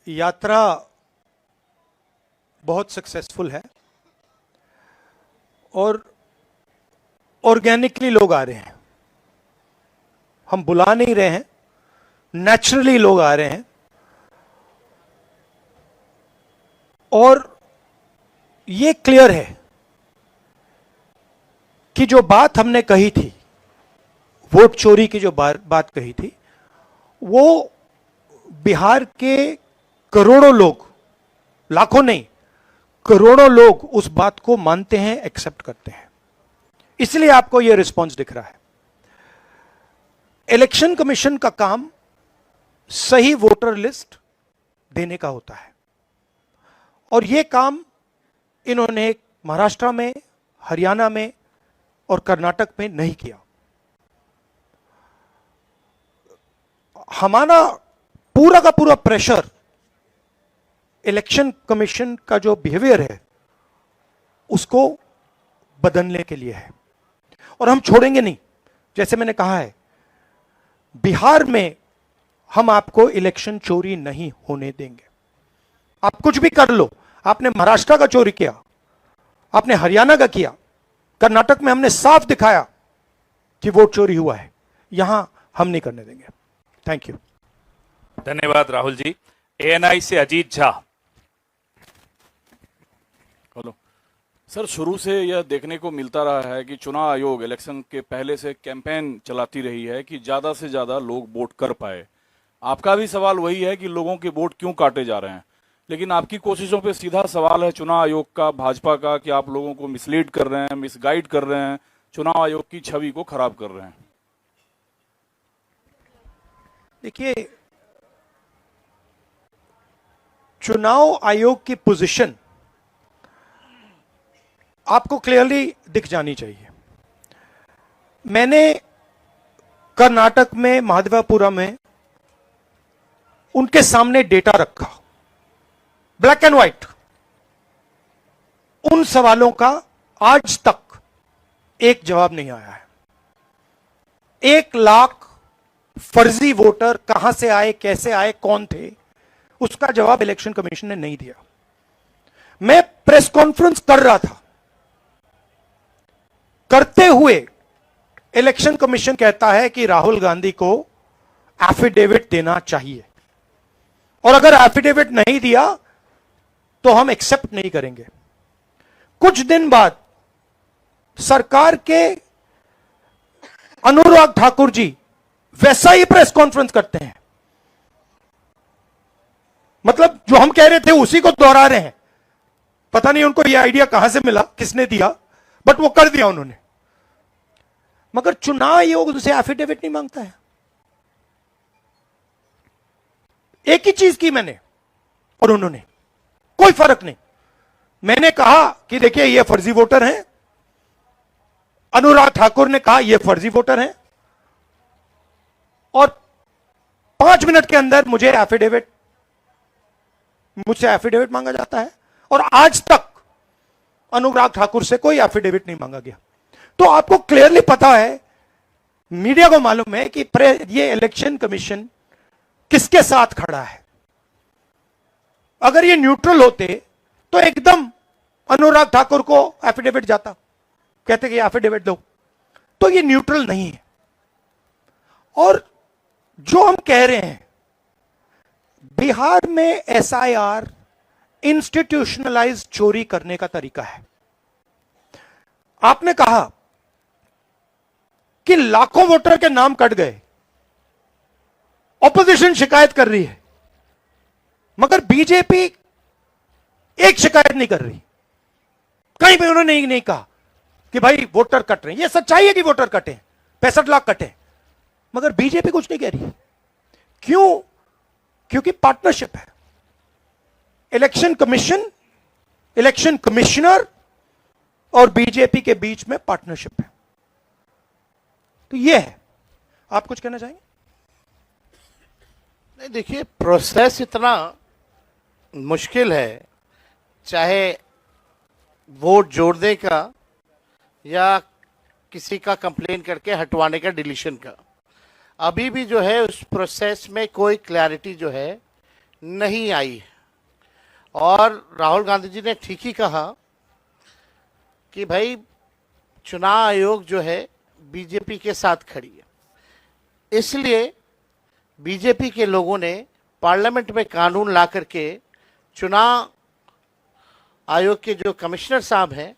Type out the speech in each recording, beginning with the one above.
यात्रा बहुत सक्सेसफुल है और ऑर्गेनिकली लोग आ रहे हैं। हम बुला नहीं रहे हैं, नेचुरली लोग आ रहे हैं। और ये क्लियर है कि जो बात हमने कही थी, वोट चोरी की जो बात कही थी, वो बिहार के करोड़ों लोग, लाखों नहीं, करोड़ों लोग उस बात को मानते हैं, एक्सेप्ट करते हैं। इसलिए आपको यह रिस्पॉन्स दिख रहा है। इलेक्शन कमीशन का काम सही वोटर लिस्ट देने का होता है और यह काम इन्होंने महाराष्ट्र में, हरियाणा में और कर्नाटक में नहीं किया। हमारा पूरा का पूरा प्रेशर इलेक्शन कमीशन का जो बिहेवियर है उसको बदलने के लिए है और हम छोड़ेंगे नहीं। जैसे मैंने कहा है, बिहार में हम आपको इलेक्शन चोरी नहीं होने देंगे। आप कुछ भी कर लो, आपने महाराष्ट्र का चोरी किया, आपने हरियाणा का किया, कर्नाटक में हमने साफ दिखाया कि वोट चोरी हुआ है, यहां हम नहीं करने देंगे। Thank you. धन्यवाद राहुल जी। एएनआई से अजीत झा। हेलो सर, शुरू से यह देखने को मिलता रहा है कि चुनाव आयोग इलेक्शन के पहले से कैंपेन चलाती रही है कि ज्यादा से ज्यादा लोग वोट कर पाए। आपका भी सवाल वही है कि लोगों के वोट क्यों काटे जा रहे हैं, लेकिन आपकी कोशिशों पे सीधा सवाल है चुनाव आयोग का, भाजपा का, कि आप लोगों को मिसलीड कर रहे हैं, मिसगाइड कर रहे हैं, चुनाव आयोग की छवि को खराब कर रहे हैं। देखिए, चुनाव आयोग की पोजीशन आपको क्लियरली दिख जानी चाहिए। मैंने कर्नाटक में, महादेवपुरम में उनके सामने डेटा रखा, ब्लैक एंड व्हाइट। उन सवालों का आज तक एक जवाब नहीं आया है। 1 लाख फर्जी वोटर कहां से आए, कैसे आए, कौन थे, उसका जवाब इलेक्शन कमीशन ने नहीं दिया। मैं प्रेस कॉन्फ्रेंस कर रहा था, करते हुए इलेक्शन कमीशन कहता है कि राहुल गांधी को एफिडेविट देना चाहिए और अगर एफिडेविट नहीं दिया तो हम एक्सेप्ट नहीं करेंगे। कुछ दिन बाद सरकार के अनुराग ठाकुर जी वैसा ही प्रेस कॉन्फ्रेंस करते हैं, मतलब जो हम कह रहे थे उसी को दोहरा रहे हैं। पता नहीं उनको यह आइडिया कहां से मिला, किसने दिया, बट वो कर दिया उन्होंने। मगर चुनाव आयोग उनसे एफिडेविट नहीं मांगता है। एक ही चीज की मैंने और उन्होंने, कोई फर्क नहीं। मैंने कहा कि देखिए ये फर्जी वोटर हैं, अनुराग ठाकुर ने कहा ये फर्जी वोटर हैं, और 5 मिनट के अंदर मुझसे एफिडेविट मांगा जाता है और आज तक अनुराग ठाकुर से कोई एफिडेविट नहीं मांगा गया। तो आपको क्लियरली पता है, मीडिया को मालूम है कि ये इलेक्शन कमीशन किसके साथ खड़ा है। अगर ये न्यूट्रल होते तो एकदम अनुराग ठाकुर को एफिडेविट जाता, कहते कि एफिडेविट दो। तो ये न्यूट्रल नहीं है। और जो हम कह रहे हैं, बिहार में एसआईआर इंस्टीट्यूशनलाइज चोरी करने का तरीका है। आपने कहा कि लाखों वोटर के नाम कट गए, ऑपोजिशन शिकायत कर रही है, मगर बीजेपी एक शिकायत नहीं कर रही। कहीं भी उन्होंने नहीं कहा कि भाई वोटर कट रहे हैं। यह सच्चाई है कि वोटर कटे, 65 लाख कटे, मगर बीजेपी कुछ नहीं कह रही। क्यों? क्योंकि पार्टनरशिप है। इलेक्शन कमीशन, इलेक्शन कमिश्नर और बीजेपी के बीच में पार्टनरशिप है। तो यह है। आप कुछ कहना चाहेंगे? नहीं, देखिए, प्रोसेस इतना मुश्किल है, चाहे वोट जोड़ने का या किसी का कंप्लेन करके हटवाने का, डिलीशन का। अभी भी जो है उस प्रोसेस में कोई क्लैरिटी जो है नहीं आई है। और राहुल गांधी जी ने ठीक ही कहा कि भाई चुनाव आयोग जो है बीजेपी के साथ खड़ी है, इसलिए बीजेपी के लोगों ने पार्लियामेंट में कानून ला करके चुनाव आयोग के जो कमिश्नर साहब हैं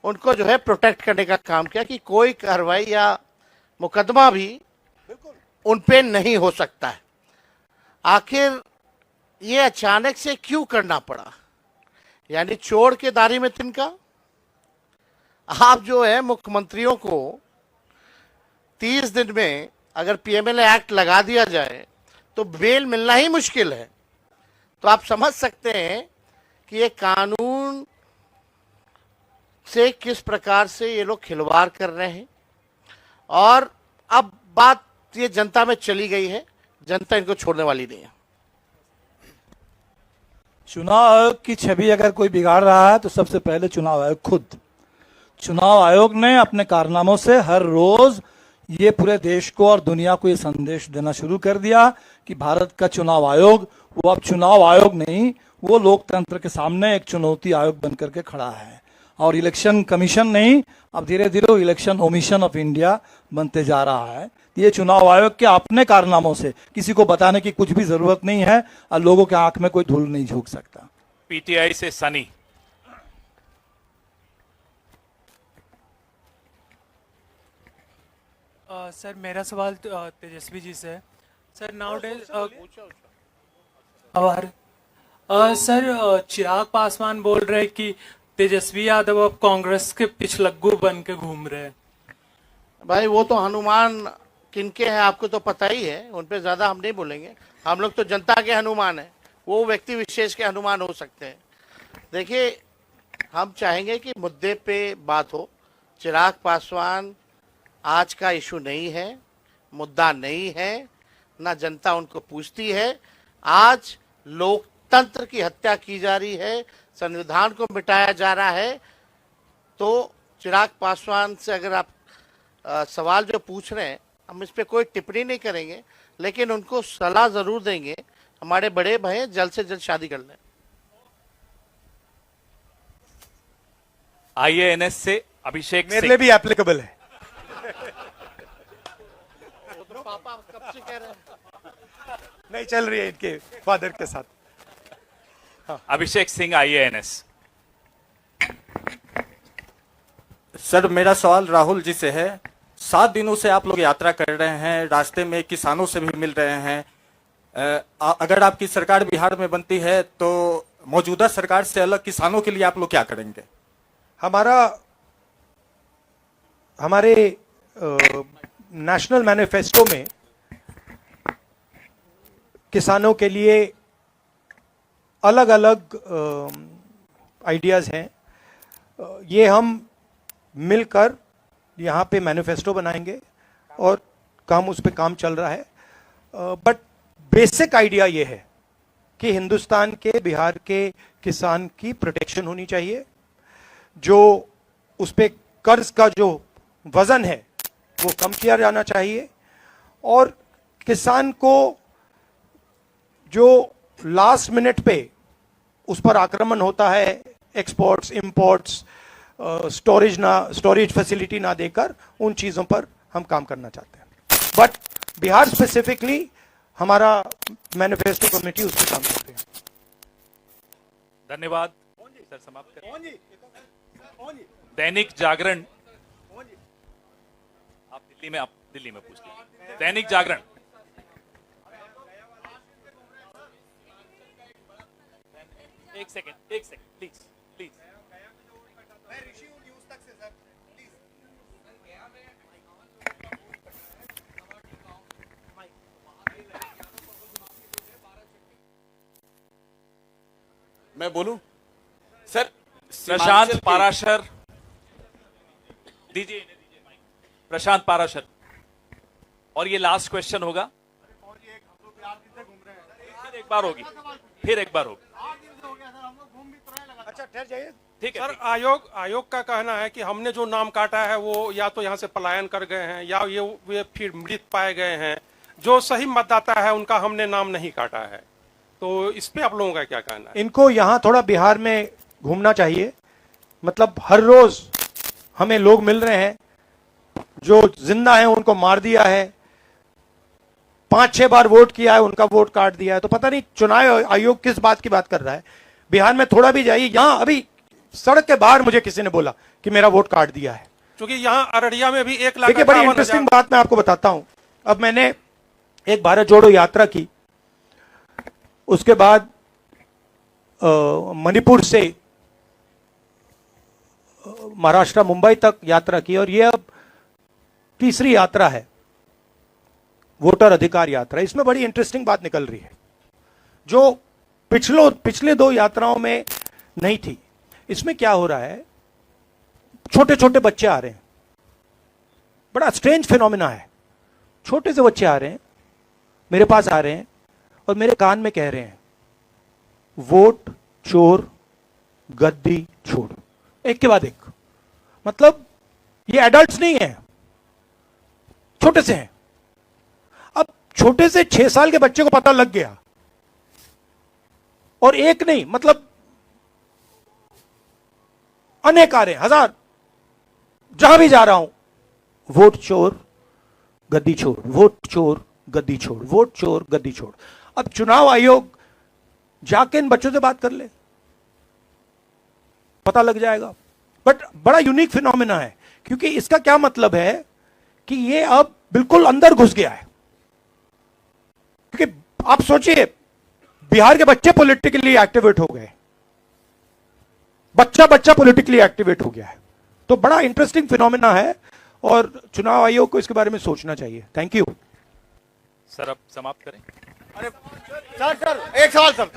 उनको जो है प्रोटेक्ट करने का काम किया कि कोई कार्रवाई या मुकदमा भी उन पे नहीं हो सकता है। आखिर ये अचानक से क्यों करना पड़ा? यानी चोर के दाढ़ी में तिनका। आप जो है मुख्यमंत्रियों को 30 दिन में अगर पीएमएलए एक्ट लगा दिया जाए तो बेल मिलना ही मुश्किल है। तो आप समझ सकते हैं कि ये कानून से किस प्रकार से ये लोग खिलवाड़ कर रहे हैं। और अब बात ये जनता में चली गई है, जनता इनको छोड़ने वाली नहीं है। चुनाव आयोग की छवि अगर कोई बिगाड़ रहा है तो सबसे पहले चुनाव आयोग खुद। चुनाव आयोग ने अपने कारनामों से हर रोज ये पूरे देश को और दुनिया को ये संदेश देना शुरू कर दिया कि भारत का चुनाव आयोग वो अब चुनाव आयोग नहीं, वो लोकतंत्र के सामने एक चुनौती आयोग बनकर के खड़ा है। और इलेक्शन कमीशन नहीं, अब धीरे धीरे इलेक्शन ओमिशन ऑफ इंडिया बनते जा रहा है। ये चुनाव आयोग के अपने कारनामों से किसी को बताने की कुछ भी जरूरत नहीं है और लोगों के आंख में कोई धूल नहीं झोंक सकता। पीटीआई से सनी। सर मेरा सवाल तेजस्वी जी से है। Sir now days sir Chirag Paswan बोल रहे कि तेजस्वी यादव अब कांग्रेस के पिछलग्गू बन के घूम रहे हैं। भाई वो तो हनुमान किनके हैं आपको तो पता ही है, उन पे ज्यादा हम नहीं बोलेंगे। हम लोग तो जनता के हनुमान हैं, वो व्यक्ति विशेष के हनुमान हो सकते हैं। देखिए, हम चाहेंगे कि मुद्दे पे बात हो। चिराग पासवान आज का इशू नहीं है, मुद्दा नहीं है, ना जनता उनको पूछती है। आज लोकतंत्र की हत्या की जा रही है, संविधान को मिटाया जा रहा है। तो चिराग पासवान से अगर आप सवाल जो पूछ रहे हैं, हम इस पे कोई टिप्पणी नहीं करेंगे, लेकिन उनको सलाह जरूर देंगे। हमारे बड़े भाई जल्द से जल्द शादी कर लें। आईएएनएस से अभिषेक मेरे सिंह। लिए भी एप्लीकेबल है। पापा कब से कह रहे हैं? नहीं चल रही है इनके फादर के साथ। अभिषेक सिंह आईएएनएस। सर मेरा सवाल राहुल जी से है। 7 दिनों से आप लोग यात्रा कर रहे हैं, रास्ते में किसानों से भी मिल रहे हैं। अगर आपकी सरकार बिहार में बनती है तो मौजूदा सरकार से अलग किसानों के लिए आप लोग क्या करेंगे? हमारे नेशनल मैनिफेस्टो में किसानों के लिए अलग अलग आइडियाज हैं। ये हम मिलकर यहाँ पे मैनिफेस्टो बनाएंगे और उस पे काम चल रहा है। बट बेसिक आइडिया ये है कि हिंदुस्तान के, बिहार के किसान की प्रोटेक्शन होनी चाहिए। जो उस पे कर्ज का जो वजन है वो कम किया जाना चाहिए। और किसान को जो लास्ट मिनट पे उस पर आक्रमण होता है, एक्सपोर्ट्स, इंपोर्ट्स, स्टोरेज फैसिलिटी ना देकर, उन चीजों पर हम काम करना चाहते हैं। बट बिहार स्पेसिफिकली हमारा मैनिफेस्टो कमेटी उस पर काम करते हैं। धन्यवाद सर, समाप्त करें। दैनिक जागरण। आप दिल्ली में पूछ लीजिए। दैनिक जागरण। एक सेकंड प्लीज। मैं बोलूं सर? प्रशांत पाराशर दीजिए माइक। प्रशांत पाराशर, और ये लास्ट क्वेश्चन होगा। फिर एक बार होगी। अच्छा ठहर जाइए। ठीक है सर, आयोग का कहना है कि हमने जो नाम काटा है वो या तो यहाँ से पलायन कर गए हैं या ये फिर मृत पाए गए हैं। जो सही मतदाता है उनका हमने नाम नहीं काटा है। तो इस पे आप लोगों का क्या कहना है? इनको यहां थोड़ा बिहार में घूमना चाहिए। मतलब हर रोज हमें लोग मिल रहे हैं जो जिंदा हैं, उनको मार दिया है, 5-6 बार वोट किया है, उनका वोट काट दिया है। तो पता नहीं चुनाव आयोग किस बात की बात कर रहा है। बिहार में थोड़ा भी जाइए, यहां अभी सड़क के बाहर मुझे किसी ने बोला कि मेरा वोट काट दिया है। क्योंकि यहाँ अररिया में भी 1 लाख देखिए, बड़ी इंटरेस्टिंग बात मैं आपको बताता हूं। अब मैंने एक भारत जोड़ो यात्रा की, उसके बाद मणिपुर से महाराष्ट्र मुंबई तक यात्रा की, और ये अब तीसरी यात्रा है, वोटर अधिकार यात्रा। इसमें बड़ी इंटरेस्टिंग बात निकल रही है जो पिछले 2 यात्राओं में नहीं थी। इसमें क्या हो रहा है, छोटे छोटे बच्चे आ रहे हैं, बड़ा स्ट्रेंज फिनोमिना है। छोटे से बच्चे आ रहे हैं, मेरे पास आ रहे हैं और मेरे कान में कह रहे हैं, वोट चोर गद्दी छोड़, एक के बाद एक। मतलब ये एडल्ट्स नहीं है, छोटे से हैं। अब छोटे से 6 साल के बच्चे को पता लग गया, और एक नहीं, मतलब अनेक आ रहे हैं, हजार। जहां भी जा रहा हूं, वोट चोर गद्दी छोड़, वोट चोर गद्दी छोड़, वोट चोर गद्दी छोड़। अब चुनाव आयोग जाके इन बच्चों से बात कर ले, पता लग जाएगा। बट बड़ा यूनिक फिनोमिना है, क्योंकि इसका क्या मतलब है कि ये अब बिल्कुल अंदर घुस गया है। क्योंकि आप सोचिए, बिहार के बच्चे पॉलिटिकली एक्टिवेट हो गए, बच्चा पॉलिटिकली एक्टिवेट हो गया है। तो बड़ा इंटरेस्टिंग फिनोमिना है और चुनाव आयोग को इसके बारे में सोचना चाहिए। थैंक यू सर, अब समाप्त करें। सर एक सवाल सर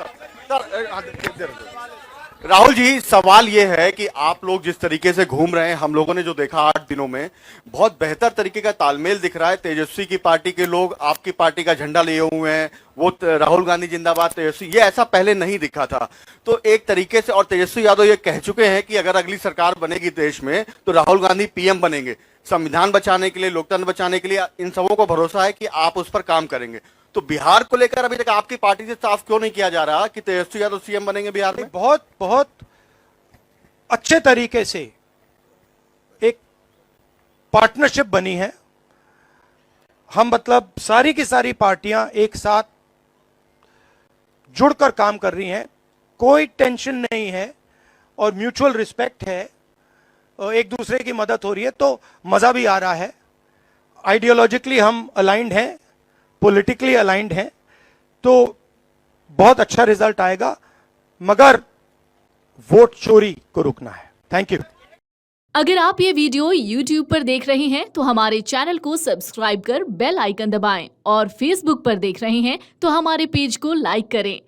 राहुल जी, सवाल ये है कि आप लोग जिस तरीके से घूम रहे हैं, हम लोगों ने जो देखा 8 दिनों में, बहुत बेहतर तरीके का तालमेल दिख रहा है। तेजस्वी की पार्टी के लोग आपकी पार्टी का झंडा लिए हुए हैं, वो राहुल गांधी जिंदाबाद तेजस्वी, ये ऐसा पहले नहीं दिखा था। तो एक तरीके से, और तेजस्वी यादव ये कह चुके हैं कि अगर अगली सरकार बनेगी देश में तो राहुल गांधी पीएम बनेंगे। संविधान बचाने के लिए, लोकतंत्र बचाने के लिए इन सबों को भरोसा है कि आप उस पर काम करेंगे। तो बिहार को लेकर अभी तक आपकी पार्टी से साफ क्यों नहीं किया जा रहा कि तेजस्वी यादव सीएम बनेंगे बिहार में? बहुत अच्छे तरीके से एक पार्टनरशिप बनी है। हम मतलब सारी की सारी पार्टियां एक साथ जुड़कर काम कर रही हैं, कोई टेंशन नहीं है और म्यूचुअल रिस्पेक्ट है, और एक दूसरे की मदद हो रही है, तो मजा भी आ रहा है। आइडियोलॉजिकली हम अलाइंड हैं, पॉलिटिकली अलाइंड हैं, तो बहुत अच्छा रिजल्ट आएगा, मगर वोट चोरी को रुकना है। Thank you. अगर आप ये वीडियो YouTube पर देख रहे हैं तो हमारे चैनल को सब्सक्राइब कर बेल आइकन दबाएं, और Facebook पर देख रहे हैं तो हमारे पेज को लाइक करें।